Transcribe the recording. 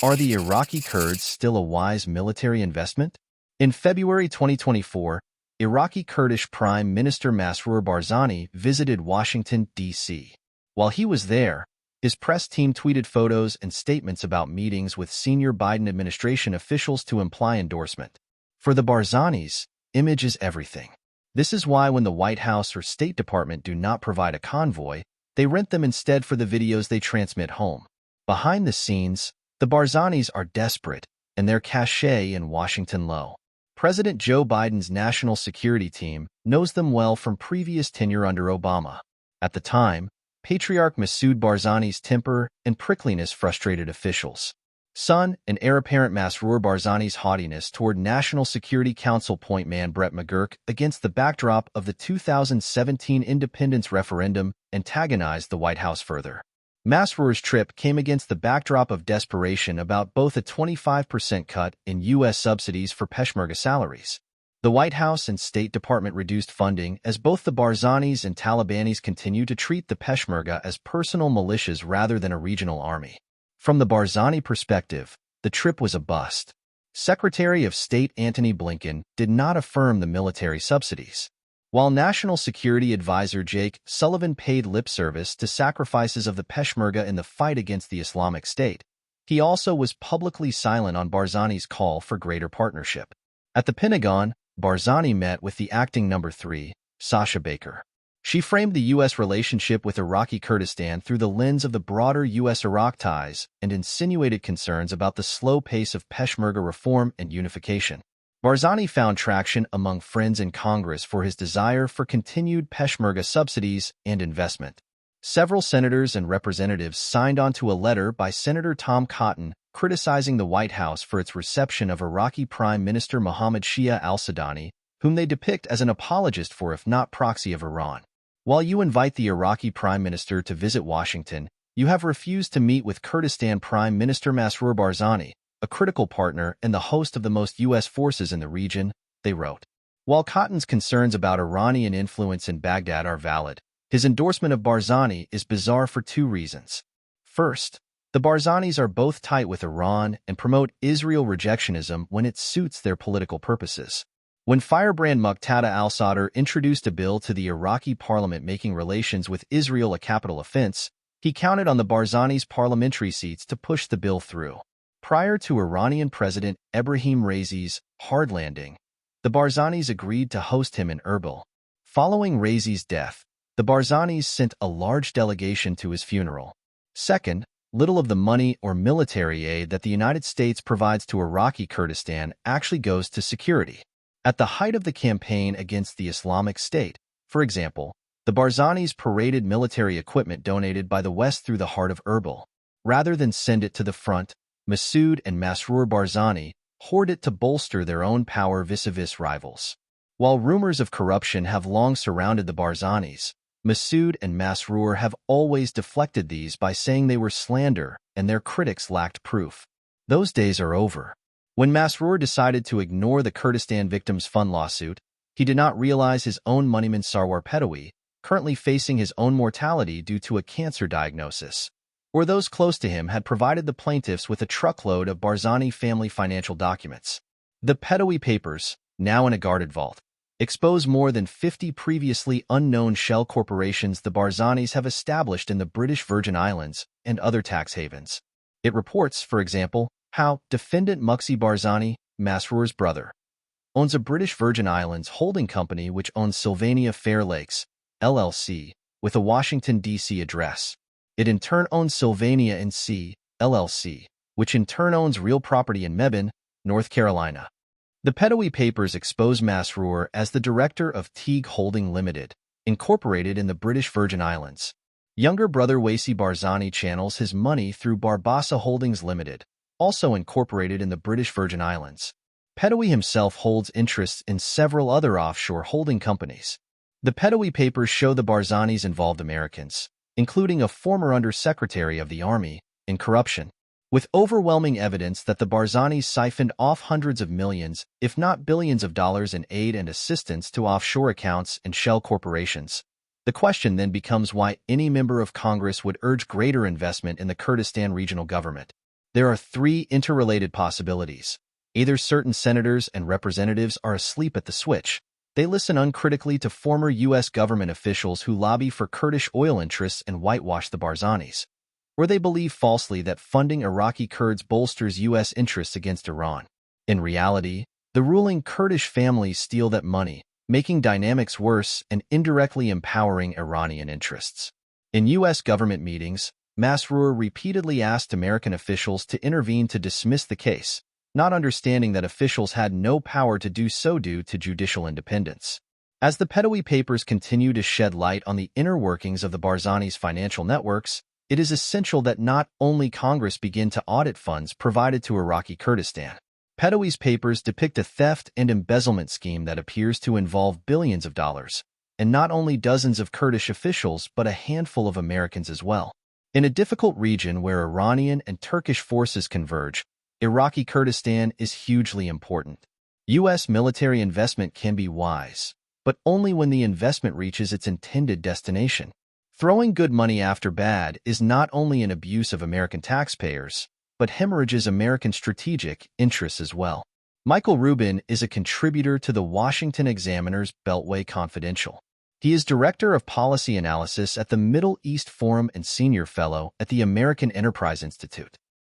Are the Iraqi Kurds still a wise military investment? In February 2024, Iraqi Kurdish Prime Minister Masroor Barzani visited Washington, D.C. While he was there, his press team tweeted photos and statements about meetings with senior Biden administration officials to imply endorsement. For the Barzanis, image is everything. This is why when the White House or State Department do not provide a convoy, they rent them instead for the videos they transmit home. Behind the scenes, the Barzanis are desperate, and their cachet in Washington low. President Joe Biden's national security team knows them well from previous tenure under Obama. At the time, Patriarch Masoud Barzani's temper and prickliness frustrated officials. Son and heir apparent Masroor Barzani's haughtiness toward National Security Council point man Brett McGurk against the backdrop of the 2017 independence referendum antagonized the White House further. Masroor's trip came against the backdrop of desperation about both a 25% cut in U.S. subsidies for Peshmerga salaries. The White House and State Department reduced funding as both the Barzanis and Talibanis continue to treat the Peshmerga as personal militias rather than a regional army. From the Barzani perspective, the trip was a bust. Secretary of State Antony Blinken did not affirm the military subsidies. While National Security Advisor Jake Sullivan paid lip service to sacrifices of the Peshmerga in the fight against the Islamic State, he also was publicly silent on Barzani's call for greater partnership. At the Pentagon, Barzani met with the acting No. 3, Sasha Baker. She framed the U.S. relationship with Iraqi Kurdistan through the lens of the broader U.S.-Iraq ties and insinuated concerns about the slow pace of Peshmerga reform and unification. Barzani found traction among friends in Congress for his desire for continued Peshmerga subsidies and investment. Several senators and representatives signed onto a letter by Senator Tom Cotton criticizing the White House for its reception of Iraqi Prime Minister Mohammed Shia al-Sudani, whom they depict as an apologist for if not proxy of Iran. While you invite the Iraqi Prime Minister to visit Washington, you have refused to meet with Kurdistan Prime Minister Masroor Barzani, a critical partner and the host of the most U.S. forces in the region, they wrote. While Cotton's concerns about Iranian influence in Baghdad are valid, his endorsement of Barzani is bizarre for two reasons. First, the Barzanis are both tight with Iran and promote Israel rejectionism when it suits their political purposes. When firebrand Muqtada al-Sadr introduced a bill to the Iraqi parliament making relations with Israel a capital offense, he counted on the Barzanis' parliamentary seats to push the bill through. Prior to Iranian President Ebrahim Raisi's hard landing, the Barzanis agreed to host him in Erbil. Following Raisi's death, the Barzanis sent a large delegation to his funeral. Second, little of the money or military aid that the United States provides to Iraqi Kurdistan actually goes to security. At the height of the campaign against the Islamic State, for example, the Barzanis paraded military equipment donated by the West through the heart of Erbil. Rather than send it to the front, Masoud and Masroor Barzani hoard it to bolster their own power vis-a-vis rivals. While rumors of corruption have long surrounded the Barzanis, Masoud and Masroor have always deflected these by saying they were slander and their critics lacked proof. Those days are over. When Masroor decided to ignore the Kurdistan Victims Fund lawsuit, he did not realize his own moneyman Sarwar Pedawi, currently facing his own mortality due to a cancer diagnosis, or those close to him had provided the plaintiffs with a truckload of Barzani family financial documents. The Pedawi papers, now in a guarded vault, expose more than 50 previously unknown shell corporations the Barzanis have established in the British Virgin Islands and other tax havens. It reports, for example, how defendant Muqsi Barzani, Masroor's brother, owns a British Virgin Islands holding company which owns Sylvania Fair Lakes, LLC, with a Washington, D.C. address. It in turn owns Sylvania N.C., LLC, which in turn owns real property in Mebane, North Carolina. The Pedawi papers expose Masroor as the director of Teague Holding Limited, incorporated in the British Virgin Islands. Younger brother Waisi Barzani channels his money through Barbassa Holdings Limited, also incorporated in the British Virgin Islands. Pedawi himself holds interests in several other offshore holding companies. The Pedawi papers show the Barzanis involved Americans, including a former Undersecretary of the Army, in corruption, with overwhelming evidence that the Barzanis siphoned off hundreds of millions, if not billions of dollars in aid and assistance to offshore accounts and shell corporations. The question then becomes why any member of Congress would urge greater investment in the Kurdistan regional government. There are three interrelated possibilities. Either certain senators and representatives are asleep at the switch. They listen uncritically to former U.S. government officials who lobby for Kurdish oil interests and whitewash the Barzanis. Or they believe falsely that funding Iraqi Kurds bolsters U.S. interests against Iran. In reality, the ruling Kurdish families steal that money, making dynamics worse and indirectly empowering Iranian interests. In U.S. government meetings, Masroor repeatedly asked American officials to intervene to dismiss the case, not understanding that officials had no power to do so due to judicial independence. As the Pedawi papers continue to shed light on the inner workings of the Barzani's financial networks, it is essential that not only Congress begin to audit funds provided to Iraqi Kurdistan. Pedawi's papers depict a theft and embezzlement scheme that appears to involve billions of dollars, and not only dozens of Kurdish officials but a handful of Americans as well. In a difficult region where Iranian and Turkish forces converge, Iraqi Kurdistan is hugely important. U.S. military investment can be wise, but only when the investment reaches its intended destination. Throwing good money after bad is not only an abuse of American taxpayers, but hemorrhages American strategic interests as well. Michael Rubin is a contributor to the Washington Examiner's Beltway Confidential. He is Director of Policy Analysis at the Middle East Forum and Senior Fellow at the American Enterprise Institute.